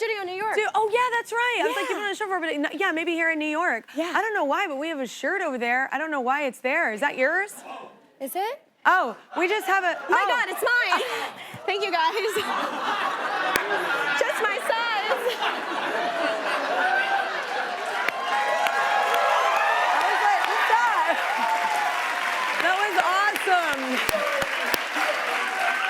studio in New York. Oh, yeah, that's right. I was like, you've been on the show for, but yeah, maybe here in New York. Yeah. I don't know why, but we have a shirt over there. I don't know why it's there. Is that yours? Is it? Oh, we just have a. Oh my God, it's mine. Thank you, guys. Just my size. I was like, what's that? That was awesome.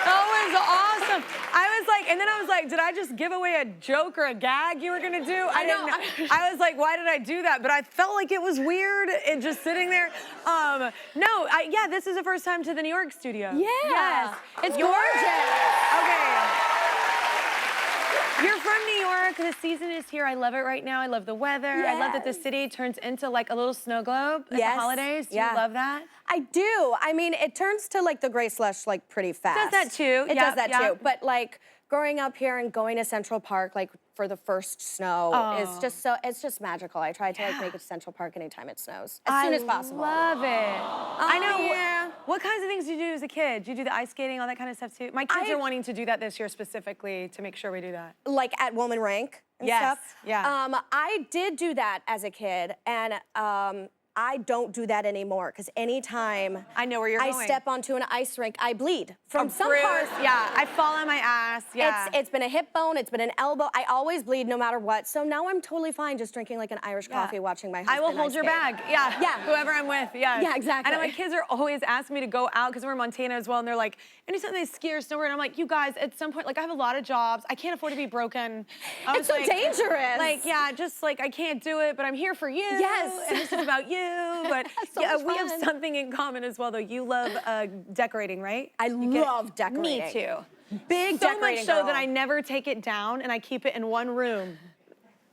That was awesome. I was like, and then I was like, did I just give away a joke or a gag you were gonna do? I know. I was like, why did I do that? But I felt like it was weird and just sitting there. No, yeah, this is the first time to the New York studio. Yeah. Yes. It's gorgeous. Okay. You're from New York. The season is here. I love it right now. I love the weather. Yes. I love that the city turns into like a little snow globe at the holidays. Do you love that? I do. I mean, it turns to like the gray slush like pretty fast. It does that too. It does that too. But like growing up here and going to Central Park like for the first snow is just it's just magical. I try to like make it to Central Park anytime it snows as soon as possible. I love it. I know. Yeah. What kinds of things do you do as a kid? Do you do the ice skating, all that kind of stuff too? My kids are wanting to do that this year specifically to make sure we do that. Like at Woman Rank and Yes. stuff. Yeah. I did do that as a kid, and I don't do that anymore because anytime I know where you're going. I step onto an ice rink, I bleed from some parts. Yeah, I fall on my ass. Yeah. It's been a hip bone, it's been an elbow. I always bleed no matter what. So now I'm totally fine just drinking like an Irish coffee, watching my husband I will hold ice your skate. bag. Yeah. Yeah. Whoever I'm with. Yeah. Yeah, exactly. I know my kids are always asking me to go out because we're in Montana as well, and they're like, anytime they ski or snowboard, and I'm like, you guys, at some point, like I have a lot of jobs. I can't afford to be broken. It's so dangerous. Like, yeah, just like I can't do it, but I'm here for you. Yes. And this is about you. But So yeah, much we have fun. something in common as well, though. You love decorating, right? I love decorating. Me too. Big So decorating much so girl. that I never take it down and I keep it in one room.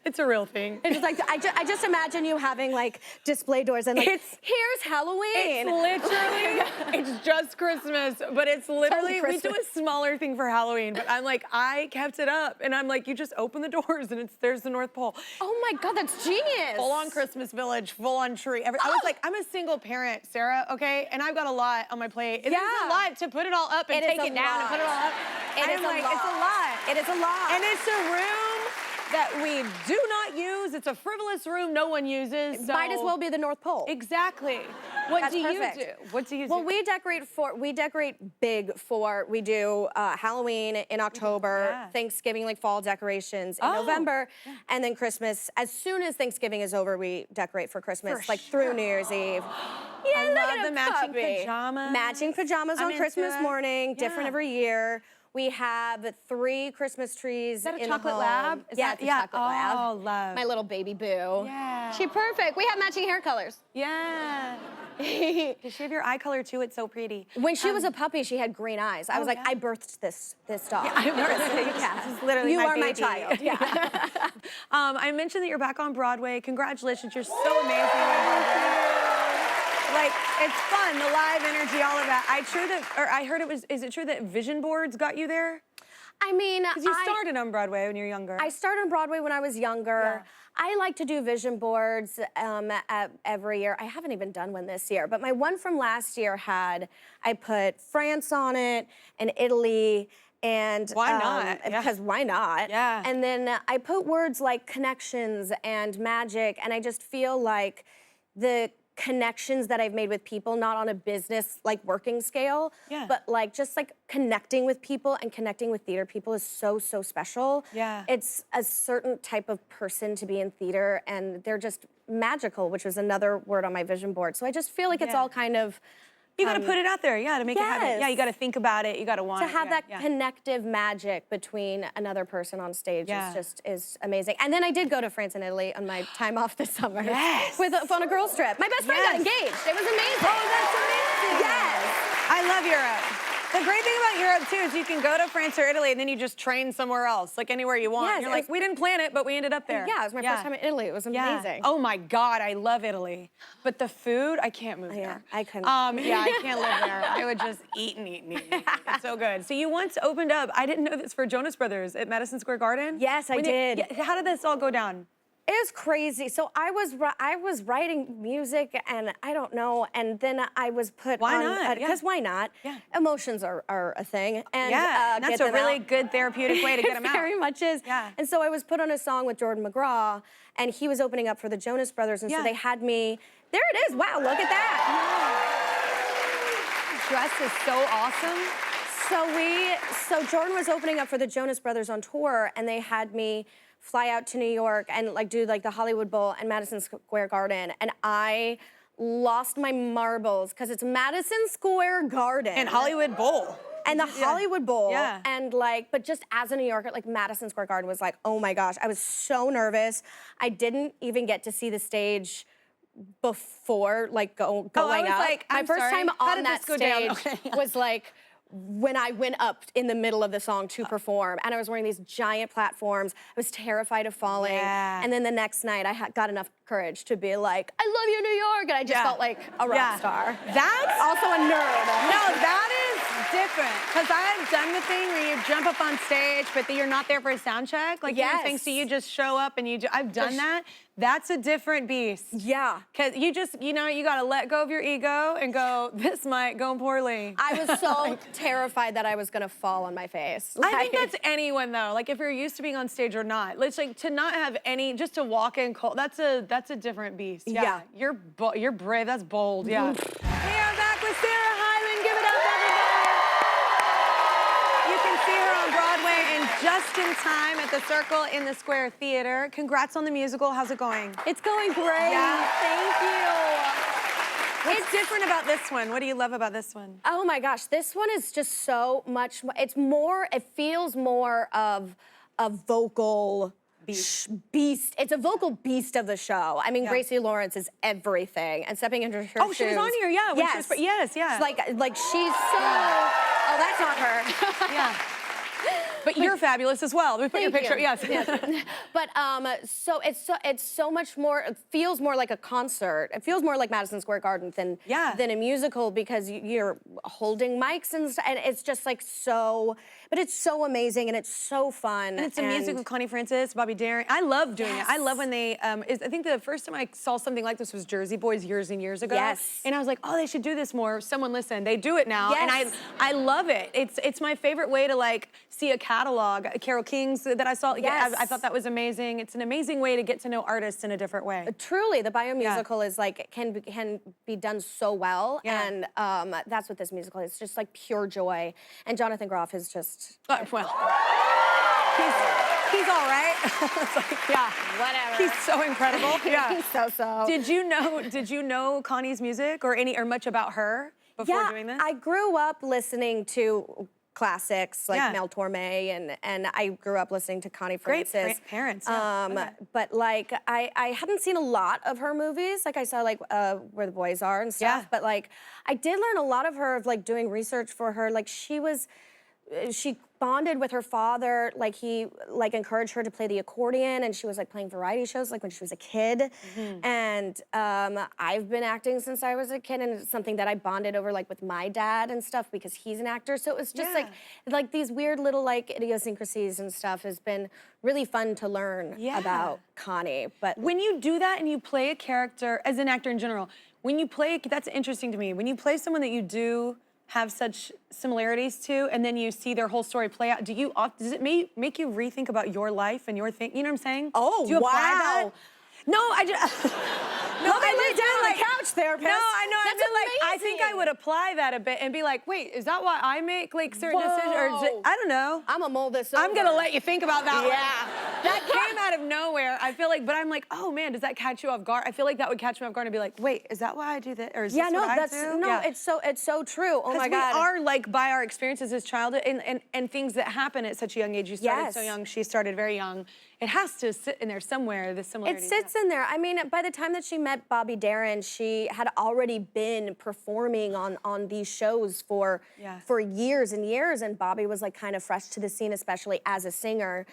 It's a real thing. It's just like I just imagine you having like display doors and like here's Halloween. It's literally, it's just Christmas, but it's literally, we do a smaller thing for Halloween, but I'm like, I kept it up, and I'm like, you just open the doors, and there's the North Pole. Oh my God, that's genius. Full on Christmas village, full on tree. I was like, I'm a single parent, Sarah, okay? And I've got a lot on my plate. It is a lot to put it all up and take it down and put it all up. It is a lot. It's a lot. It is a lot. And it's a room that we do not use. It's a frivolous room no one uses. So. Might as well be the North Pole. Exactly. What That's do perfect. you do? What do you do? Well, we decorate big for, we do Halloween in October, Thanksgiving, like fall decorations in November, and then Christmas. As soon as Thanksgiving is over, we decorate for Christmas, like through New Year's Eve. Yeah, I love the matching pajamas. Matching pajamas on Christmas morning, different every year. We have 3 Christmas trees in the home. Is that a chocolate lab? Yeah, it's a chocolate lab. Oh, love. My little baby boo. Yeah. She's perfect. We have matching hair colors. Yeah. Does she have your eye color too? It's so pretty. When she was a puppy, she had green eyes. I was like, I birthed this dog. Yeah, I birthed it. This is literally you my are baby. my child. Yeah. I mentioned that you're back on Broadway. Congratulations, you're so amazing. Like, it's fun, the live energy, all of that. I heard it was, is it true that vision boards got you there? I mean, because you started on Broadway when you were younger. I started on Broadway when I was younger. Yeah. I like to do vision boards every year. I haven't even done one this year, but my one from last year I put France on it and Italy. And why not? Because why not? Yeah. And then I put words like connections and magic, and I just feel like the connections that I've made with people, not on a business like working scale, but like just like connecting with people and connecting with theater people is so, so special. Yeah. It's a certain type of person to be in theater, and they're just magical, which was another word on my vision board. So I just feel like it's all kind of you gotta put it out there, to make it happen. Yeah, you gotta think about it, you gotta want it. To have that connective magic between another person on stage is amazing. And then I did go to France and Italy on my time off this summer. Yes. On a girls trip. My best friend got engaged. It was amazing. Oh, that's amazing. Yes. I love Europe. The great thing about Europe, too, is you can go to France or Italy and then you just train somewhere else, like anywhere you want. Yes, you're like, we didn't plan it, but we ended up there. Yeah, it was my first time in Italy. It was amazing. Oh my God, I love Italy. But the food, I can't move there. I couldn't. Yeah, I can't live there. I would just eat and eat and eat and eat. It's so good. So you once opened up, I didn't know this, for Jonas Brothers at Madison Square Garden? Yes, I did. How did this all go down? It was crazy. So I was writing music, and I don't know, and then I was put why on not? because why not? Yeah. Emotions are a thing, and that's a really good therapeutic way to get them out. Very much is. Yeah. And so I was put on a song with Jordan McGraw, and he was opening up for the Jonas Brothers, and so they had me. There it is. Wow, look at that. Dress is so awesome. So Jordan was opening up for the Jonas Brothers on tour, and they had me fly out to New York and like do like the Hollywood Bowl and Madison Square Garden, and I lost my marbles because it's Madison Square Garden And Hollywood Bowl. and the Hollywood Bowl, Yeah. and like, but just as a New Yorker, like Madison Square Garden was like, oh my gosh, I was so nervous. I didn't even get to see the stage before like going I was up. like, my I'm first sorry, time how on did that this go down? stage Okay, yeah. was like when I went up in the middle of the song to perform, and I was wearing these giant platforms. I was terrified of falling. Yeah. And then the next night, I got enough courage to be like, I love you, New York, and I just felt like a rock star. That's Also a nerd. No, that is different. Because I've done the thing where you jump up on stage, but you're not there for a sound check. Like, Yes. things, so you just show up and I've done that. That's a different beast. Yeah. Because you just, you gotta let go of your ego and go, this might go poorly. I was so terrified that I was gonna fall on my face. I think that's anyone though. Like if you're used to being on stage or not. It's like to not have any, just to walk in cold. That's a different beast. Yeah. You're brave. That's bold. Yeah. We are back with Sarah Hyland. Give it up, everybody. You can see her on Broadway and just in time at the Circle in the Square Theater. Congrats on the musical. How's it going? It's going great. Yeah. Thank you. What's different about this one? What do you love about this one? Oh my gosh, this one is just so much. It feels more of a vocal beast. It's a vocal beast of the show. I mean, Gracie Lawrence is everything, and stepping into her shoes. Oh, she was on here, yeah. Yes. Yes, yeah. Like she's so. Oh, that's not her. Yeah. But you're fabulous as well. We put your Thank picture. you. Yes. But so it's so much more. It feels more like a concert. It feels more like Madison Square Garden than a musical because you're holding mics and it's just like so. But it's so amazing and it's so fun. And it's a music with Connie Francis, Bobby Darin. I love doing it. I love when they. I think the first time I saw something like this was Jersey Boys years and years ago. Yes. And I was like, oh, they should do this more. Someone listen. They do it now, Yes. and I love it. It's my favorite way to like see a catalog. Carole King's that I saw. Yes. I thought that was amazing. It's an amazing way to get to know artists in a different way. Truly, the biomusical is like can be done so well, and that's what this musical is. It's just like pure joy. And Jonathan Groff is just Well, he's all right. It's like, yeah, whatever. He's so incredible. Yeah. He's so. Did you know Connie's music or much about her before doing this? I grew up listening to classics like Mel Torme, and I grew up listening to Connie Francis. Great parents. Yeah. But like I hadn't seen a lot of her movies. Like I saw like Where the Boys Are and stuff. Yeah. But like I did learn a lot of her of like doing research for her. Like she bonded with her father. Like he like encouraged her to play the accordion, and she was like playing variety shows like when she was a kid. Mm-hmm. And I've been acting since I was a kid, and it's something that I bonded over like with my dad and stuff because he's an actor. So it was just like these weird little like idiosyncrasies and stuff has been really fun to learn about Connie. But when you do that and you play a character as an actor in general, when you play, that's interesting to me. When you play someone that you do have such similarities to, and then you see their whole story play out, does it make you rethink about your life and your thing? You know what I'm saying? Oh, do you apply that? wow. No, I just. No, Look, I I lay just down on like the couch, therapist. No, I know. That's I mean, like, I think I amazing. would apply that a bit and be like, wait, is that why I make like certain decisions? Or is it, Whoa. I don't know. I'm gonna mold this over. I'm gonna let you think about that one. Yeah. That came out of nowhere. I feel like, but I'm like, oh man, does that catch you off guard? I feel like that would catch me off guard and be like, wait, is that why I do that? Or is this what I do? No, it's so true. Oh my God. We are like by our experiences as childhood and things that happen at such a young age. You started so young, she started very young. It has to sit in there somewhere, the similarity. It sits in there. I mean, by the time that she met Bobby Darin, she had already been performing on these shows for years and years, and Bobby was like kind of fresh to the scene, especially as a singer.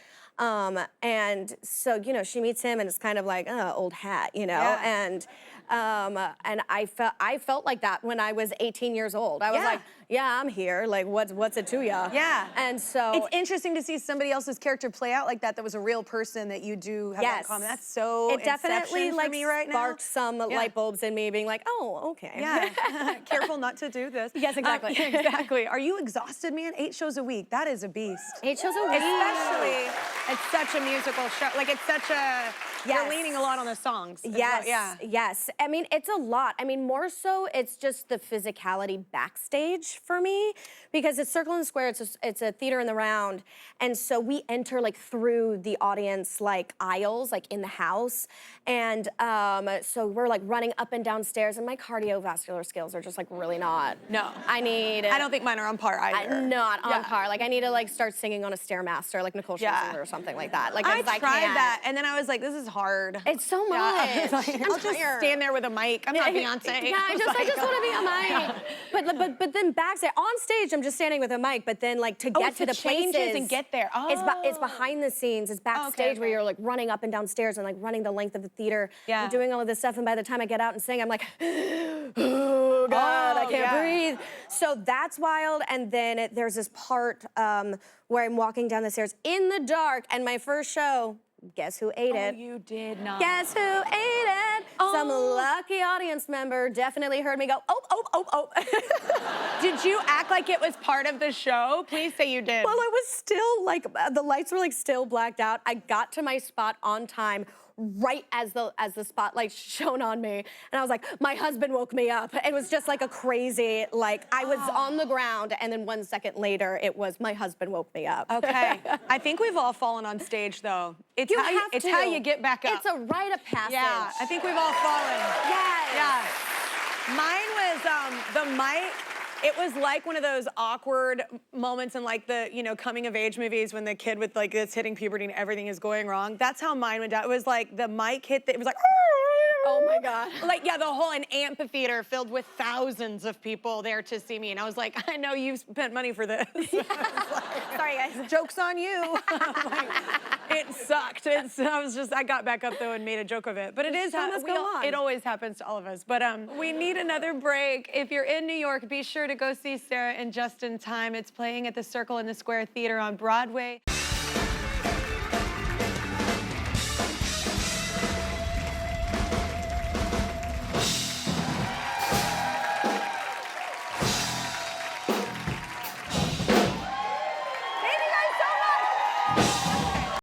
And so, she meets him and it's kind of like, old hat, and And I felt like that when I was 18 years old. I was like, yeah, I'm here. Like, what's it to ya? Yeah. And so it's interesting to see somebody else's character play out like that. That was a real person that you do have that in common. That's so it definitely for me right now. sparked some light bulbs in me, being like, oh, okay. Yeah. Careful not to do this. Yes, exactly. Exactly. Are you exhausted, man? 8 shows a week. That is a beast. 8 shows a week. Especially, it's such a musical show. Like, it's such a, you're leaning a lot on the songs. Yes, yes. I mean, it's a lot. I mean, more so, it's just the physicality backstage for me, because it's Circle and Square, it's a theater in the round, and so we enter like through the audience like aisles, like in the house, and so we're like running up and down stairs, and my cardiovascular skills are just like really not. No. I don't think mine are on par either. Not on par. Like I need to like start singing on a Stairmaster, like Nicole Scherzinger or something like that. Like I I tried can't. that, and then I was like, this is hard. It's so much. I'll just stand there with a mic. I'm not Beyonce. Yeah, I just want to be on mic. But then backstage, on stage, I'm just standing with a mic. But then like to get to the places and get there. It's behind the scenes. It's backstage where you're like running up and down stairs and like running the length of the theater. Yeah. And doing all of this stuff. And by the time I get out and sing, I'm like, oh God, I can't breathe. So that's wild. And then there's this part where I'm walking down the stairs in the dark, and my first show. Guess who ate it? Oh, you did not. Guess who ate it? Some lucky audience member definitely heard me go, oh. Did you act like it was part of the show? Please say you did. Well, it was still like, the lights were like still blacked out. I got to my spot on time, right as the spotlight shone on me. And I was like, my husband woke me up. It was just like a crazy, like I was on the ground, and then 1 second later, it was my husband woke me up. Okay. I think we've all fallen on stage though. It's how you get back up. It's a rite of passage. Yeah, I think we've all fallen. Yes. Yeah. Mine was the mic. It was like one of those awkward moments in like the, coming of age movies when the kid with like it's hitting puberty and everything is going wrong. That's how mine went down. It was like the mic hit, it was like, oh my God. Like, yeah, the whole an amphitheater filled with thousands of people there to see me. And I was like, I know you've spent money for this. Sorry, guys. Joke's on you. Like, it sucked. I got back up though and made a joke of it. But it is, it always happens to all of us. But we need another break. If you're in New York, be sure to go see Sarah and Just in Time. It's playing at the Circle in the Square Theater on Broadway.